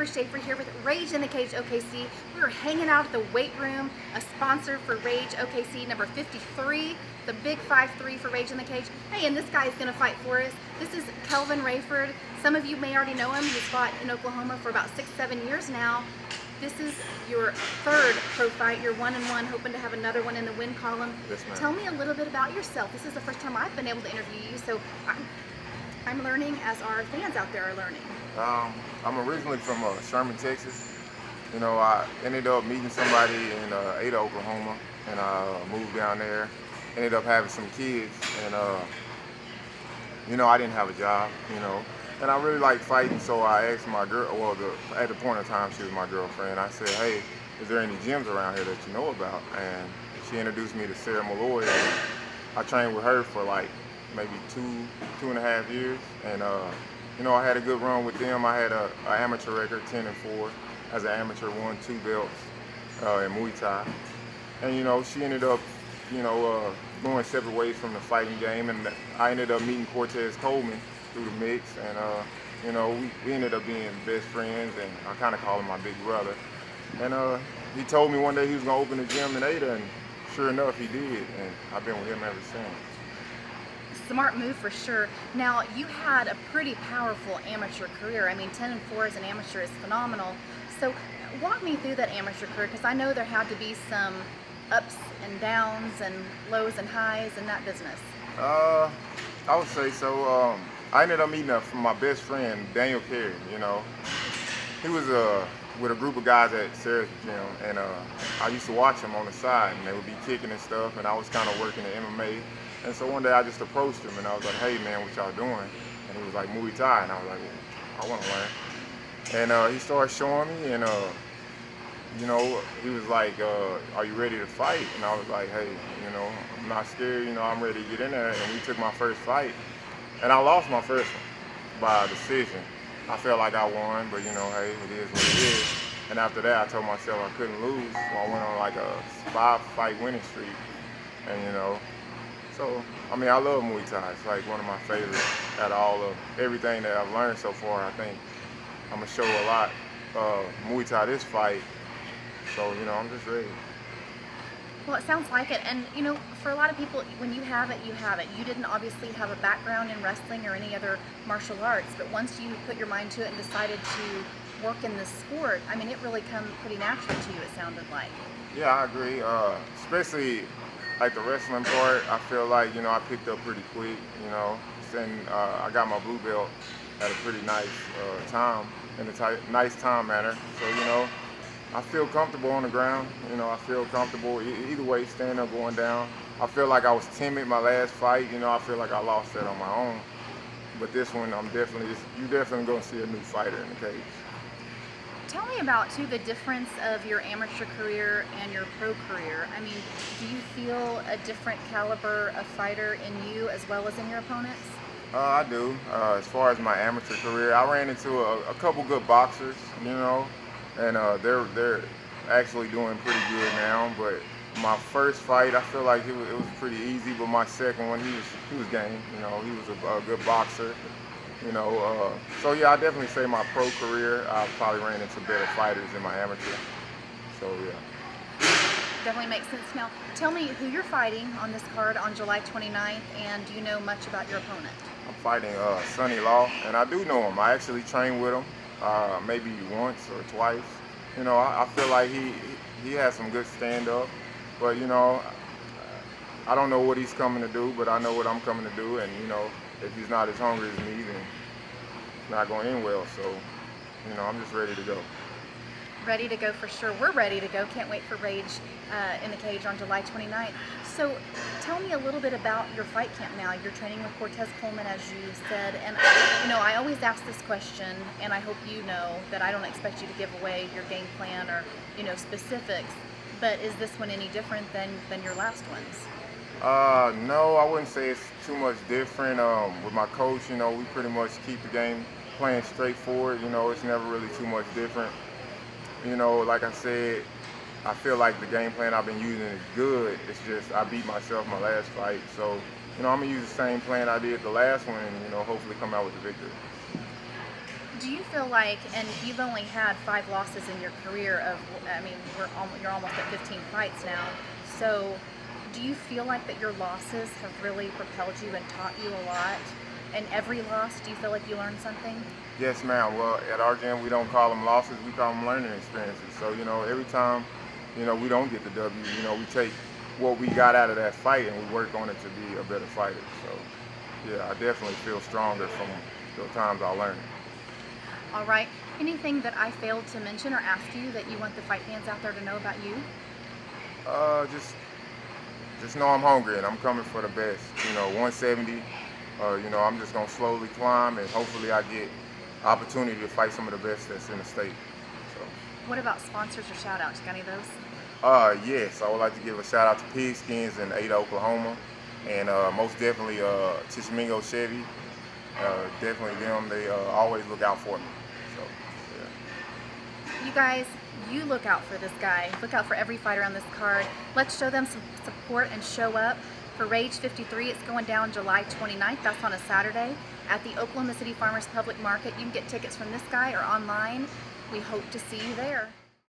Schaefer here with Rage in the Cage OKC. We were hanging out at the weight room, a sponsor for Rage OKC number 53, the big 5'3" for Rage in the Cage. Hey, and this guy is going to fight for us. This is Kelvin Rayford. Some of you may already know him. He's fought in Oklahoma for about 6-7 years now. This is your third pro fight. You're 1-1, hoping to have another one in the win column. Yes, ma'am. Tell me a little bit about yourself. This is the first time I've been able to interview you, so I'm learning as our fans out there are learning. I'm originally from Sherman, Texas. You know, I ended up meeting somebody in Ada, Oklahoma, and I moved down there. Ended up having some kids, and you know, I didn't have a job, you know, and I really liked fighting. So I asked my girl, well, at the point of time, she was my girlfriend. I said, hey, is there any gyms around here that you know about? And she introduced me to Sarah Malloy, and I trained with her for like maybe two and a half years, and you know, I had a good run with them. I had an amateur record, 10-4. As an amateur, won 2 belts in Muay Thai. And you know, she ended up, you know, going separate ways from the fighting game, and I ended up meeting Cortez Coleman through the mix, and you know, we ended up being best friends, and I kind of call him my big brother. And he told me one day he was gonna open a gym in Ada, and sure enough, he did, and I've been with him ever since. Smart move for sure. Now, you had a pretty powerful amateur career. I mean, 10-4 as an amateur is phenomenal. So walk me through that amateur career, because I know there had to be some ups and downs and lows and highs in that business. I would say so. I ended up meeting my best friend, Daniel Carey. You know, he was with a group of guys at Sarah's gym, and I used to watch him on the side, and they would be kicking and stuff, and I was kind of working at MMA. And so one day I just approached him, and I was like, hey man, what y'all doing? And he was like, Muay Thai. And I was like, well, I want to learn. And he started showing me, and you know, he was like, are you ready to fight? And I was like, hey, you know, I'm not scared, you know, I'm ready to get in there. And we took my first fight, and I lost my first one by decision. I felt like I won, but you know, hey, it is what it is. And after that, I told myself I couldn't lose, so I went on like a 5-fight winning streak. And you know, so, I mean, I love Muay Thai. It's like one of my favorites out of all of everything that I've learned so far. I think I'm going to show a lot Muay Thai this fight. So, you know, I'm just ready. Well, it sounds like it. And, you know, for a lot of people, when you have it, you have it. You didn't obviously have a background in wrestling or any other martial arts, but once you put your mind to it and decided to work in this sport, I mean, it really come pretty natural to you, it sounded like. Yeah, I agree. Especially like the wrestling part, I feel like, you know, I picked up pretty quick, you know. And I got my blue belt at a pretty nice time, in a nice time manner. So, you know, I feel comfortable on the ground. You know, I feel comfortable either way, standing up, going down. I feel like I was timid my last fight. You know, I feel like I lost that on my own. But this one, you're definitely going to see a new fighter in the cage. Tell me about, too, the difference of your amateur career and your pro career. I mean, do you feel a different caliber of fighter in you as well as in your opponents? I do. As far as my amateur career, I ran into a couple good boxers, you know, and they're actually doing pretty good now. But my first fight, I feel like it was pretty easy. But my second one, he was game. You know, he was a good boxer. You know, so yeah, I definitely say my pro career, I probably ran into better fighters in my amateur. So yeah. Definitely makes sense. Now, tell me who you're fighting on this card on July 29th, and do you know much about your opponent? I'm fighting Sonny Law, and I do know him. I actually trained with him maybe once or twice. You know, I feel like he has some good stand-up, but you know, I don't know what he's coming to do, but I know what I'm coming to do, and you know, if he's not as hungry as me, then it's not going to end well. So, you know, I'm just ready to go. Ready to go for sure. We're ready to go. Can't wait for Rage in the Cage on July 29th. So tell me a little bit about your fight camp now. You're training with Cortez Coleman, as you said, and you know, I always ask this question, and I hope you know that I don't expect you to give away your game plan or, you know, specifics, but is this one any different than your last ones? No, I wouldn't say it's too much different. With my coach, you know, we pretty much keep the game plan straightforward. You know, it's never really too much different. You know, like I said, I feel like the game plan I've been using is good. It's just I beat myself my last fight. So, you know, I'm going to use the same plan I did the last one and, you know, hopefully come out with the victory. Do you feel like, and you've only had 5 losses in your career of, I mean, you're almost at 15 fights now. So, do you feel like that your losses have really propelled you and taught you a lot? And every loss, do you feel like you learned something? Yes, ma'am. Well, at our gym, we don't call them losses, we call them learning experiences. So, every time, we don't get the W, we take what we got out of that fight and we work on it to be a better fighter. So, yeah, I definitely feel stronger from the times I learned. All right. Anything that I failed to mention or ask you that you want the fight fans out there to know about you? Just know I'm hungry and I'm coming for the best. 170. I'm just gonna slowly climb and hopefully I get opportunity to fight some of the best that's in the state. So. What about sponsors or shout outs? You got any of those? Yes, I would like to give a shout out to Pigskins in Ada, Oklahoma, and most definitely Tishomingo Chevy. Definitely them. They always look out for me. So, yeah. You guys, you look out for this guy. Look out for every fighter on this card. Let's show them some support and show up. For Rage 53, it's going down July 29th. That's on a Saturday at the Oklahoma City Farmers Public Market. You can get tickets from this guy or online. We hope to see you there.